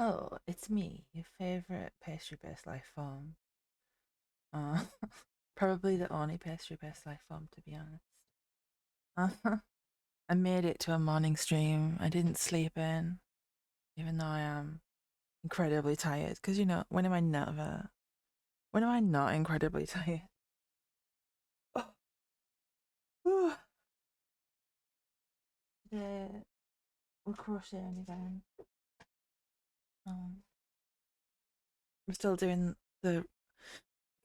Oh, it's me, your favorite pastry-based life form. Uh, probably the only pastry-based life form, to be honest. I made it to a morning stream. I didn't sleep in, even though I am incredibly tired. Because, when am I never? When am I not incredibly tired? Oh, today we're crocheting again. Um, I'm still doing the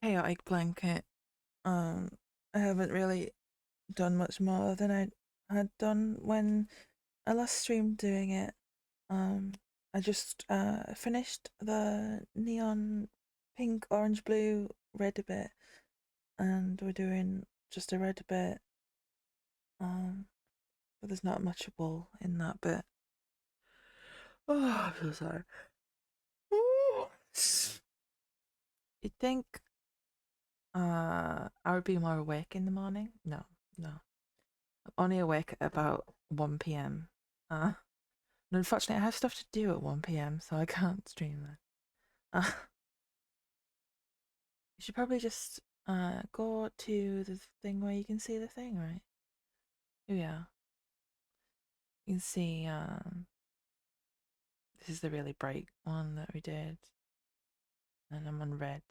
chaotic blanket. Um, I haven't really done much more than I had done when I last streamed doing it. Um, I just finished the neon pink, orange, blue, red bit, and we're doing just a red bit. But there's not much wool in that bit. Oh, I feel sorry. You'd think I would be more awake in the morning. No, no. I'm only awake at about 1 p.m. And unfortunately, I have stuff to do at 1 p.m., so I can't stream then. You should probably just go to the thing where you can see the thing, right? Oh, yeah. You can see this is the really bright one that we did. And I'm on red.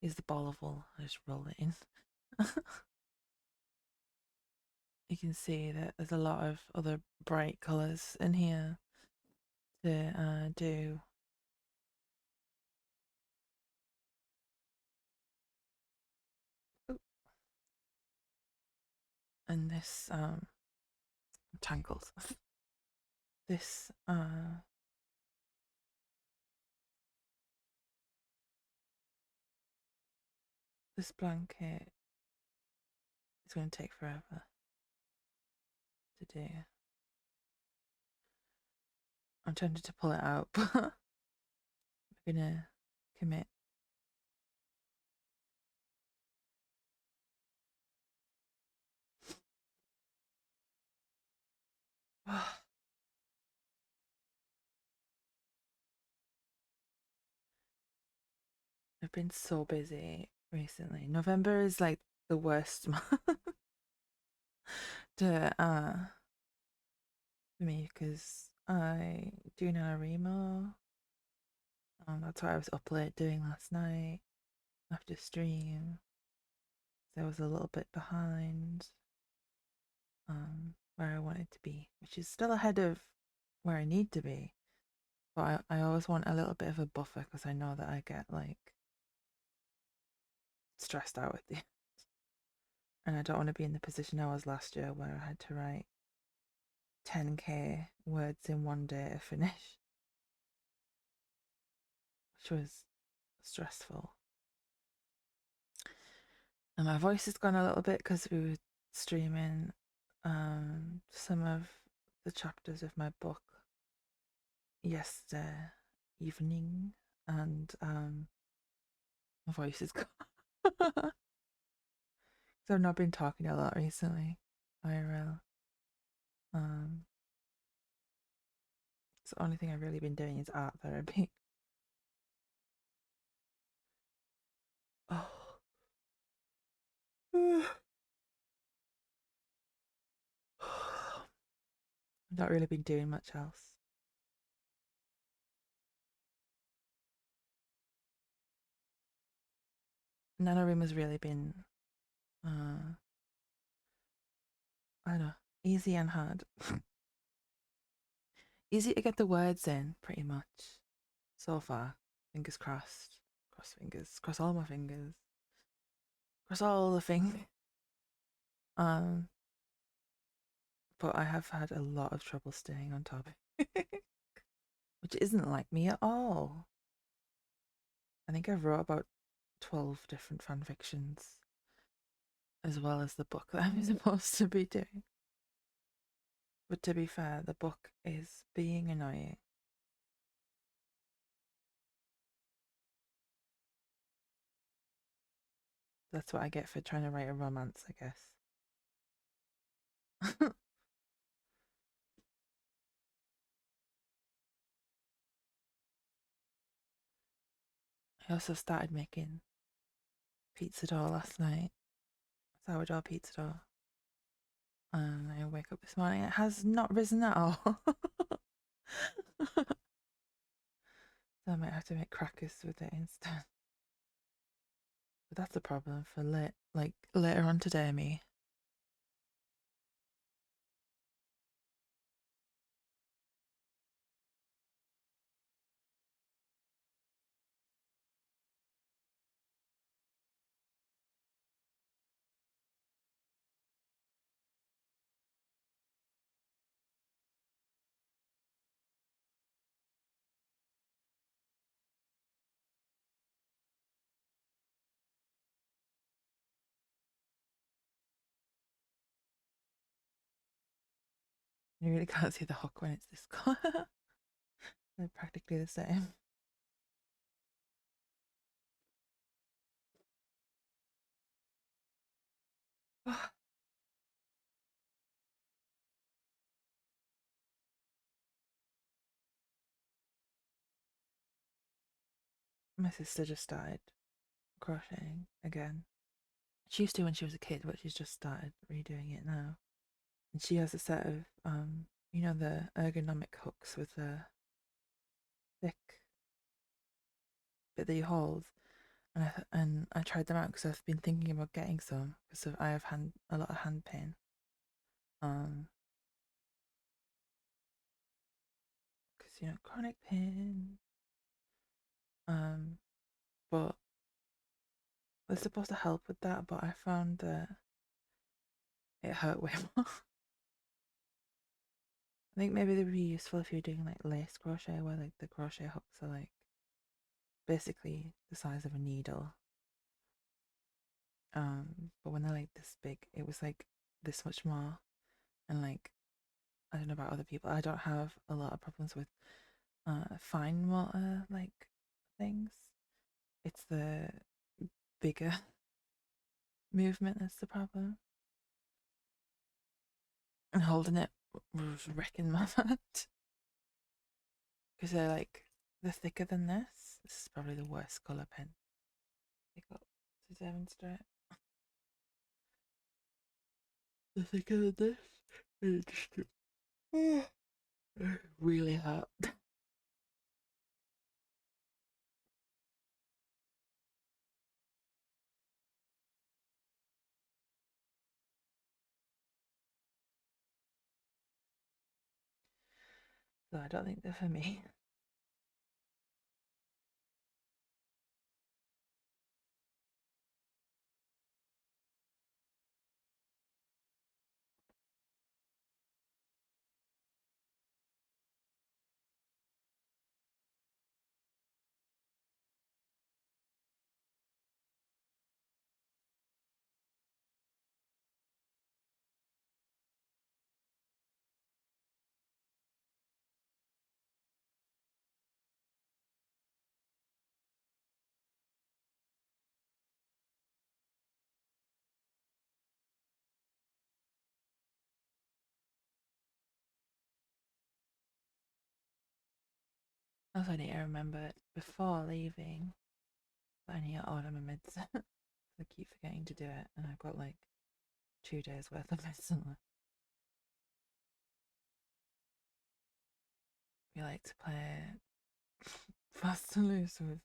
Is the ball of wool. I just roll it in. You can see that there's a lot of other bright colours in here to do. Ooh. And this tangles. This this blanket is going to take forever to do. I'm tempted to pull it out, but I'm gonna commit. I've been so busy recently. November is like the worst month to for me because I do NaNoWriMo. That's what I was up late doing last night after stream. So I was a little bit behind where I wanted to be, which is still ahead of where I need to be. But I always want a little bit of a buffer because I know that I get like stressed out at the end. And I don't want to be in the position I was last year where I had to write 10k words in one day to finish, which was stressful. And my voice has gone a little bit because we were streaming some of the chapters of my book yesterday evening, and my voice is gone. So I've not been talking a lot recently. IRL. Um, it's the only thing I've really been doing is art therapy. Oh. I've not really been doing much else. NaNoWriMo has really been, I don't know, easy and hard. Easy to get the words in, pretty much, so far. Fingers crossed. Cross fingers. Cross all my fingers. Cross all the fingers. Um, but I have had a lot of trouble staying on topic, which isn't like me at all. I think I've wrote about 12 different fan fictions, as well as the book that I'm supposed to be doing. But to be fair, the book is being annoying. That's what I get for trying to write a romance, I guess. I also started making pizza dough last night, sourdough pizza dough. And I wake up this morning, it has not risen at all. So I might have to make crackers with it instead. But that's a problem for later on today, me. You really can't see the hook when it's this color. They're practically the same. My sister just started crocheting again. She used to when she was a kid, but she's just started redoing it now. And she has a set of the ergonomic hooks with the thick bit that you hold. And I tried them out because I've been thinking about getting some because I have a lot of hand pain. Because chronic pain. But they're supposed to help with that, but I found that it hurt way more. I think maybe they would be useful if you're doing like lace crochet, where like the crochet hooks are like basically the size of a needle. But when they're like this big, it was like this much more. And like I don't know about other people, I don't have a lot of problems with fine motor like things. It's the bigger movement that's the problem. And holding it was wrecking my hand because they're thicker than this. This is probably the worst color pen I got to demonstrate. The thicker than this, it just really hurt. So I don't think they're for me. Also, I need to remember before leaving that I need to order my medicine. I keep forgetting to do it, and I've got like 2 days worth of medicine left. We like to play fast and loose with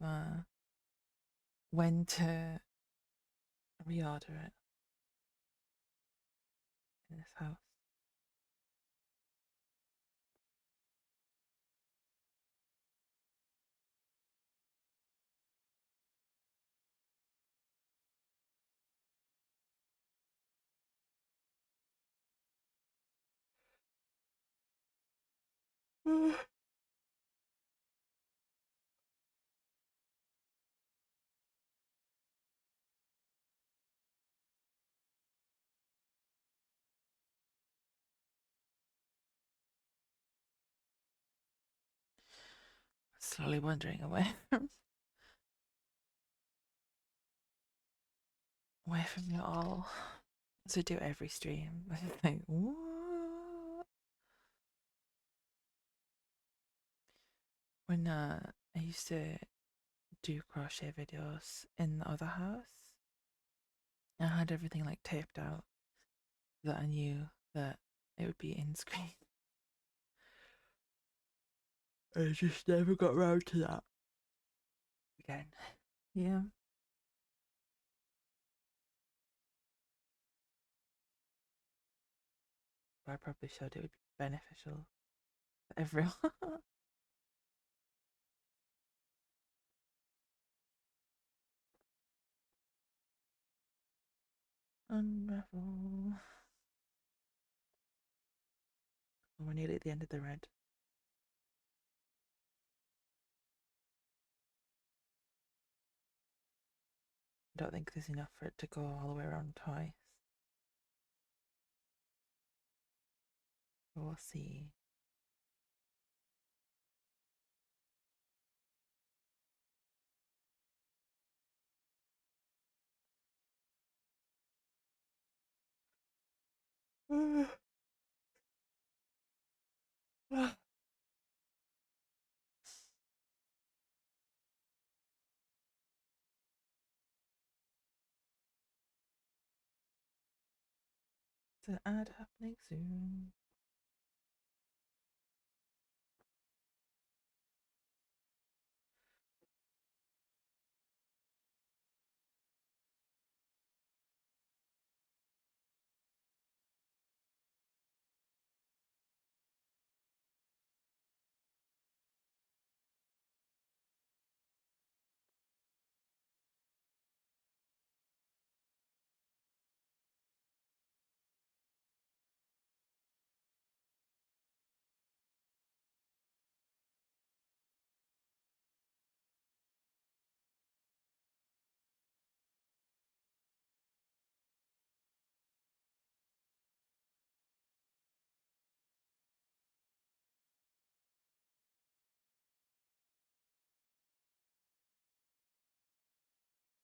when to reorder it in this house. Slowly wandering away from you all. So I do every stream. I think, what? When I used to do crochet videos in the other house. I had everything like taped out that I knew that it would be in screen. I just never got round to that again. Yeah. But I probably should. It would be beneficial for everyone. Unravel. We're nearly at the end of the red. I don't think there's enough for it to go all the way around twice. But we'll see. It's an ad happening soon.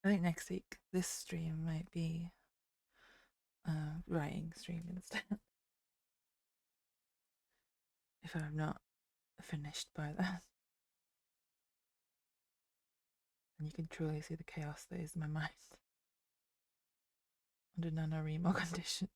I think next week this stream might be writing stream instead. If I'm not finished by then. And you can truly see the chaos that is my mind under NaNoWriMo condition.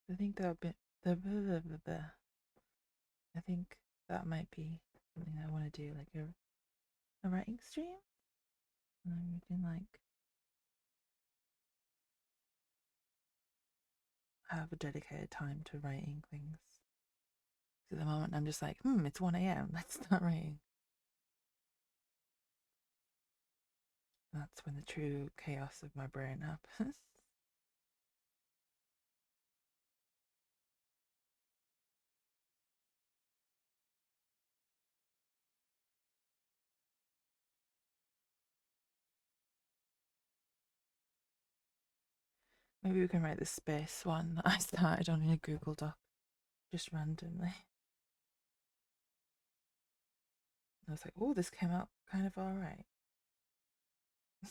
I think that I think that might be something I want to do, like a writing stream. And I'm reading like have a dedicated time to writing things. At the moment, I'm just like, it's 1 a.m. Let's start writing. That's when the true chaos of my brain happens. Maybe we can write the space one that I started on in a Google Doc, just randomly. I was like, oh, this came out kind of alright. I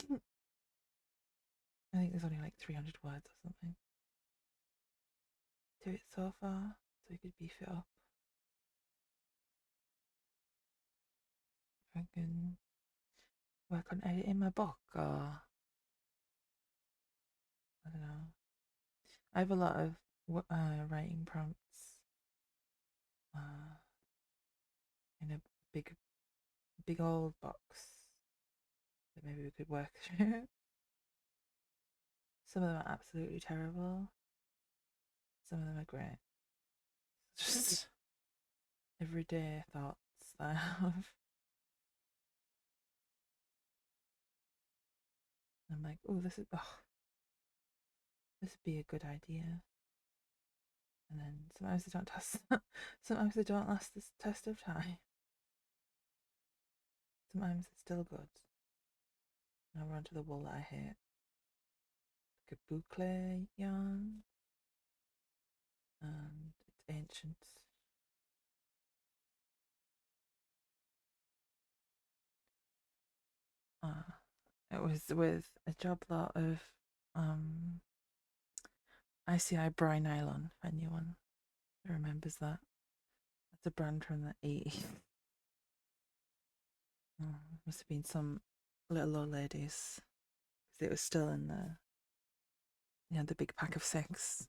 think there's only like 300 words or something to it so far, so we could beef it up. If I can work on editing my book, or I don't know. I have a lot of writing prompts in a big old box that maybe we could work through. Some of them are absolutely terrible. Some of them are great. Just everyday thoughts that I have. I'm like, this would be a good idea. And then sometimes they don't test. Sometimes they don't last this test of time. Sometimes it's still good. Now we're on to the wool that I hate. Like a boucle yarn. And it's ancient. It was with a job lot of um ICI Bry Nylon, if anyone remembers that. That's a brand from the 80s. Oh, must have been some little old ladies. Because it was still in the big pack of six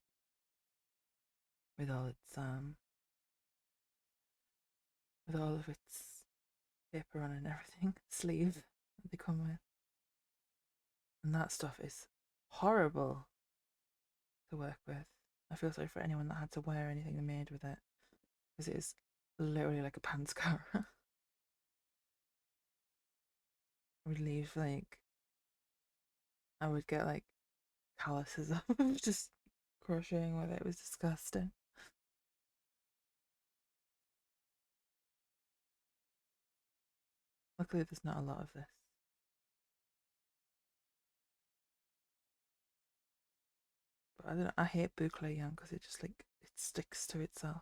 with all its with all of its paper on and everything, sleeve that they come with. And that stuff is horrible to work with. I feel sorry for anyone that had to wear anything they made with it, because it is literally like a pants cover. I would leave I would get like calluses off of just crocheting with it. It was disgusting. Luckily, there's not a lot of this. But I don't know. I hate boucle yarn because it just like it sticks to itself.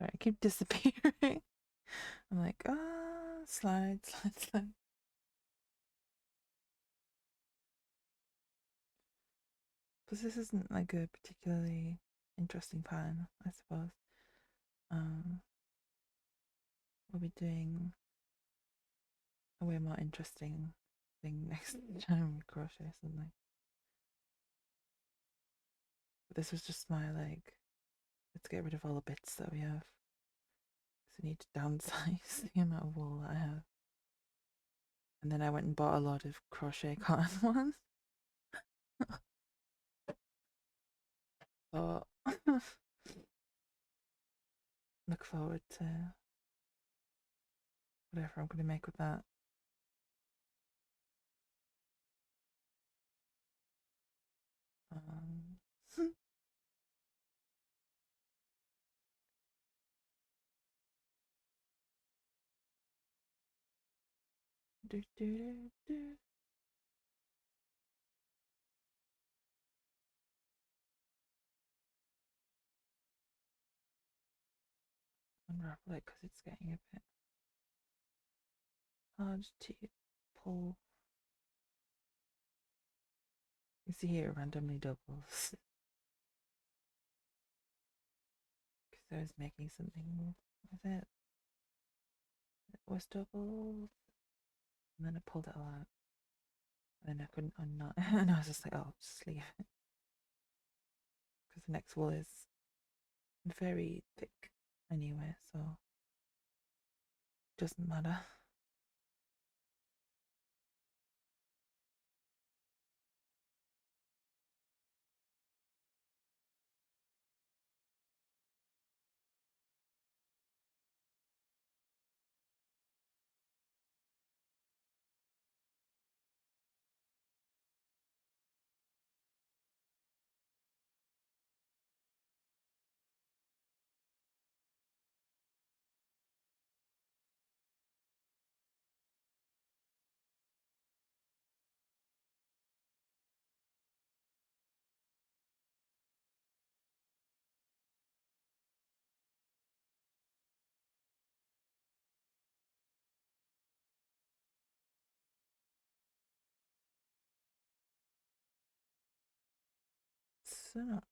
Right, I keep disappearing. I'm like, slide, slide, slide. Because this isn't like a particularly interesting pattern, I suppose. Um, we'll be doing a way more interesting thing next time we crochet something. But this was just my like, let's get rid of all the bits that we have. Because we need to downsize the amount of wool that I have. And then I went and bought a lot of crochet cotton ones. So look forward to whatever I'm going to make with that. Um, do, do, do, do. Unravel it because it's getting a bit hard to pull. You see here, it randomly doubles. Because I was making something with it. It was doubled. And then I pulled it all out. And then I couldn't unknot it. And I was just like, oh, just leave it. Because the next wool is very thick anyway, so it doesn't matter. So much.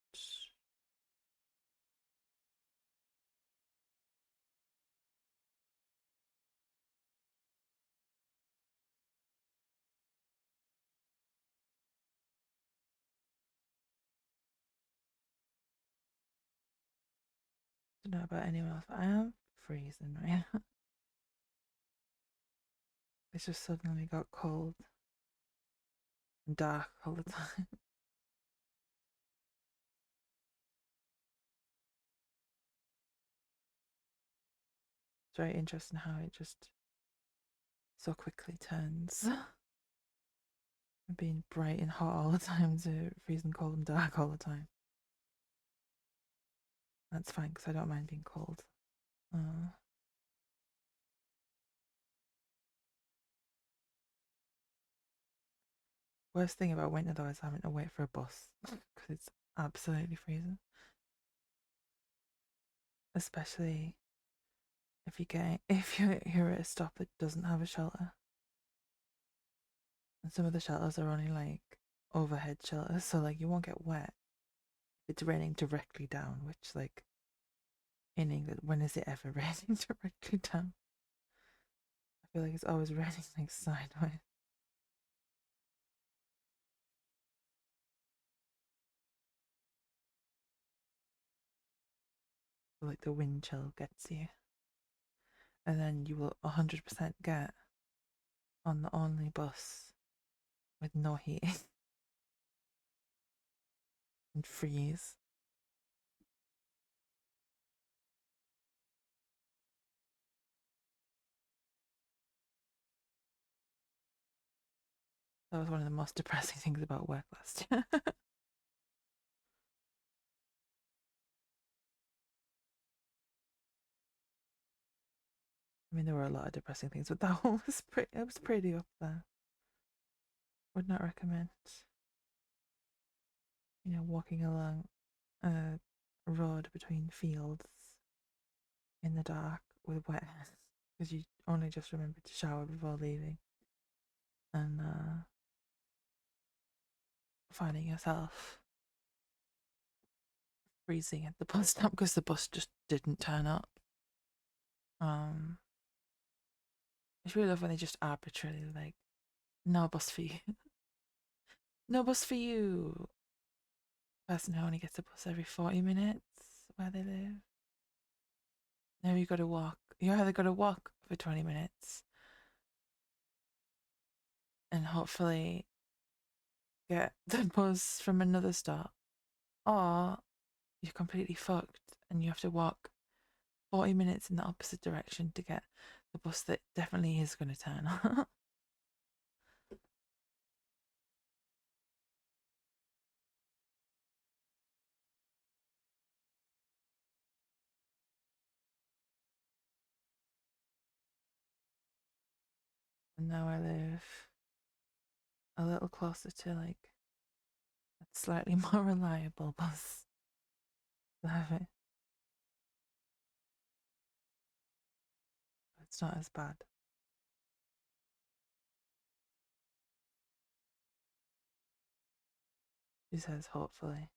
Don't know about anyone else, but I am freezing right now. It's just suddenly got cold and dark all the time. very interesting how it just so quickly turns from being bright and hot all the time to freezing cold and dark all the time. That's fine because I don't mind being cold. Worst thing about winter though is having to wait for a bus because it's absolutely freezing. Especially if you're at a stop that doesn't have a shelter. And some of the shelters are only like overhead shelters, so like you won't get wet. It's raining directly down, which like in England, when is it ever raining directly down? I feel like it's always raining like sideways. Like the wind chill gets you. And then you will 100% get on the only bus with no heating and freeze. That was one of the most depressing things about work last year. I mean, there were a lot of depressing things, but that one was pretty up there. Would not recommend. Walking along a road between fields in the dark with wet hands because you only just remembered to shower before leaving, and finding yourself freezing at the bus stop because the bus just didn't turn up. It's really love when they just arbitrarily like, no bus for you, no bus for you. Person who only gets a bus every 40 minutes where they live. Now you got to walk. You either got to walk for 20 minutes and hopefully get the bus from another stop, or you're completely fucked and you have to walk 40 minutes in the opposite direction to get the bus that definitely is going to turn up. And now I live a little closer to like a slightly more reliable bus. Have it. It's not as bad. She says, hopefully.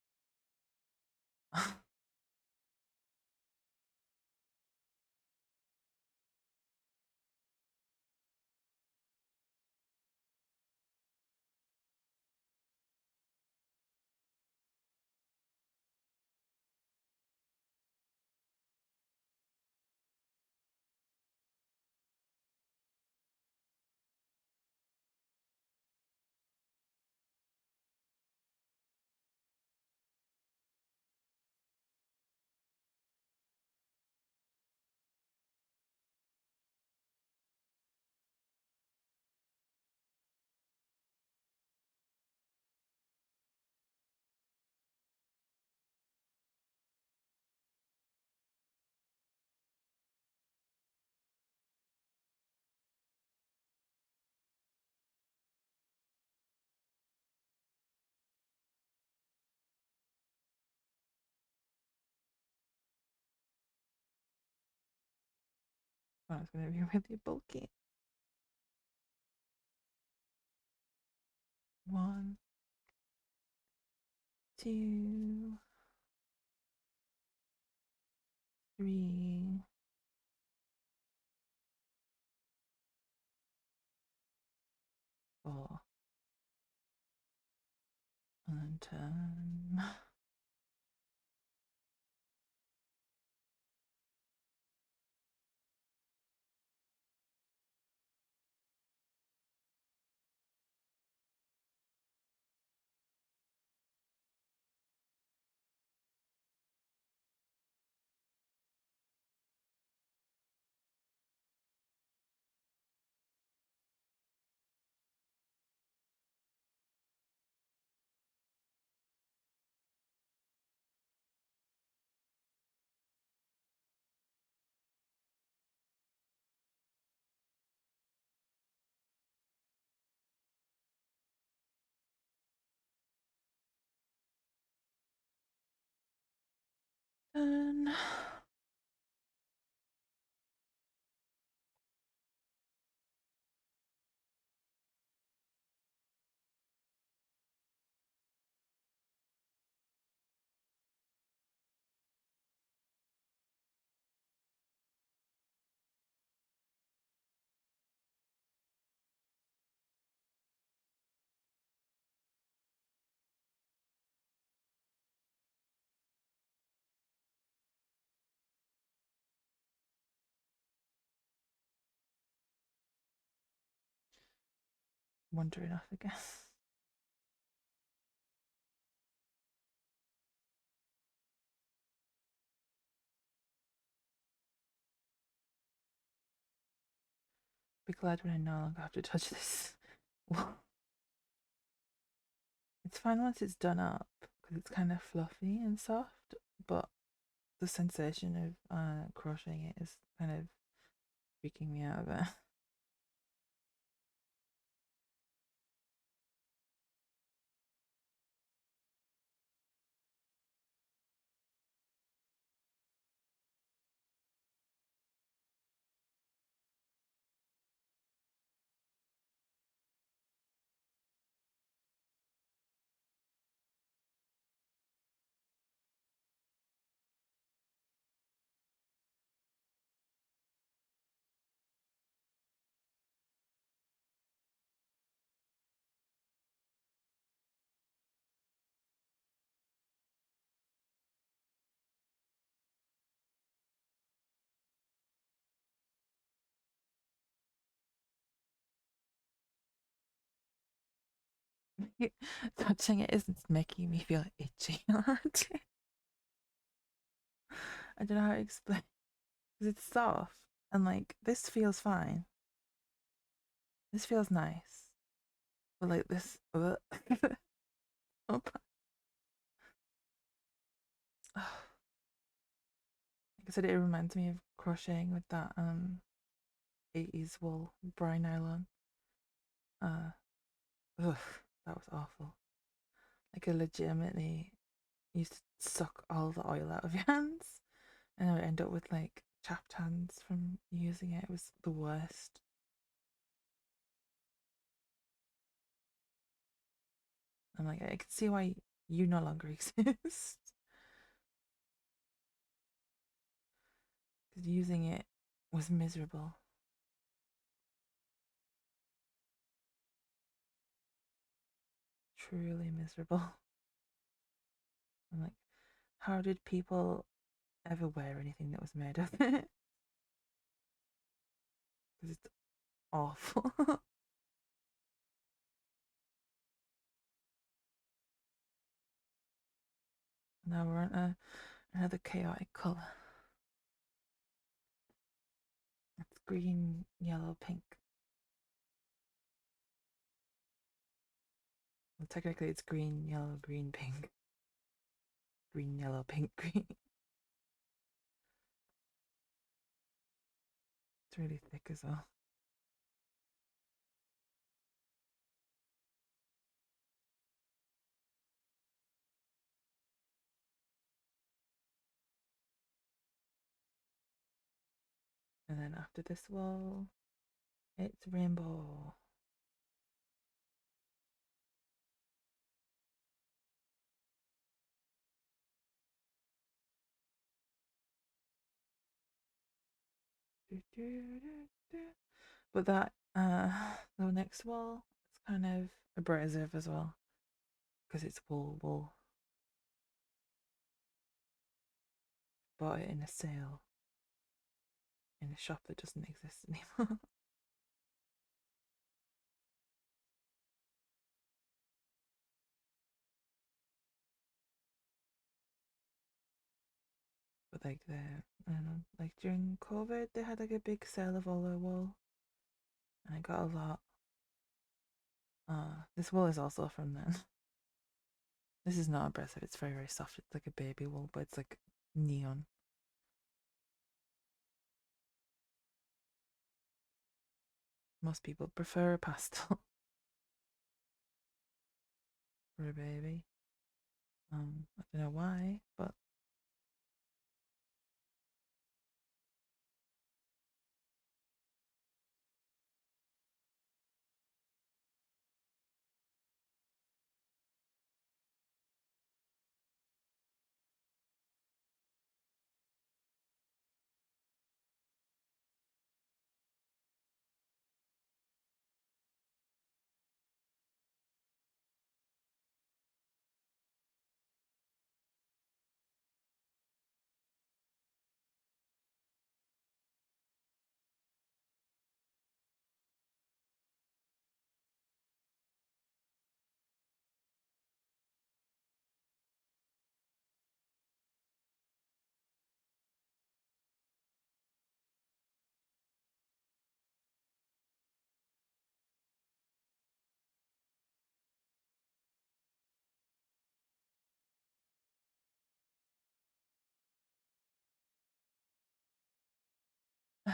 That's going to be really bulky. 1, 2, 3, 4, and then turn. And wandering off again. Be glad when I no longer have to touch this. It's fine once it's done up because it's kind of fluffy and soft, but the sensation of crocheting it is kind of freaking me out a bit. Touching it isn't making me feel itchy. I don't know how to explain because it's soft and like this feels fine. This feels nice, but like this. Oh, like I said, it reminds me of crocheting with that 80s wool brine nylon. Uh, ugh, that was awful. Like I legitimately used to suck all the oil out of your hands, and I would end up with like chapped hands from using it. It was the worst. I'm like, I can see why you no longer exist because using it was miserable. Truly miserable. I'm like, how did people ever wear anything that was made of it? Because it's awful. Now we're on another chaotic colour. It's green, yellow, pink. Well, technically, it's green, yellow, green, pink. Green, yellow, pink, green. It's really thick as well. And then after this wall, it's rainbow. But that the next wall is kind of abrasive as well because it's wool. Bought it in a sale in a shop that doesn't exist anymore. But like I don't know, like during COVID, they had like a big sale of all their wool, and I got a lot. This wool is also from then. This is not abrasive. It's very soft. It's like a baby wool, but it's like neon. Most people prefer a pastel for a baby. I don't know why, but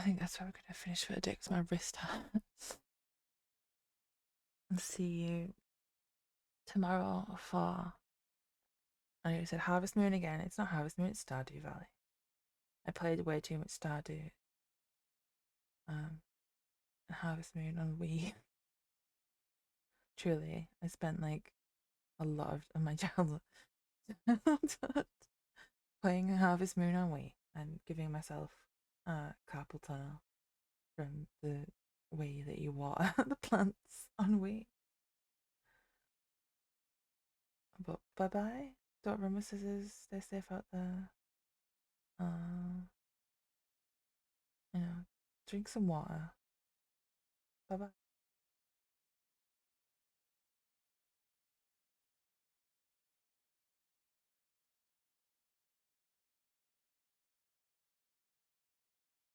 think that's where we're gonna finish for the day because my wrist hurts. And see you tomorrow for. I know you said Harvest Moon again. It's not Harvest Moon, it's Stardew Valley. I played way too much Stardew. And Harvest Moon on Wii. Truly, I spent like a lot of my childhood playing Harvest Moon on Wii and giving myself carpal tunnel from the way that you water the plants on Wii. But bye bye. Don't run with scissors. Stay safe out there. Uh, you know, drink some water. Bye bye.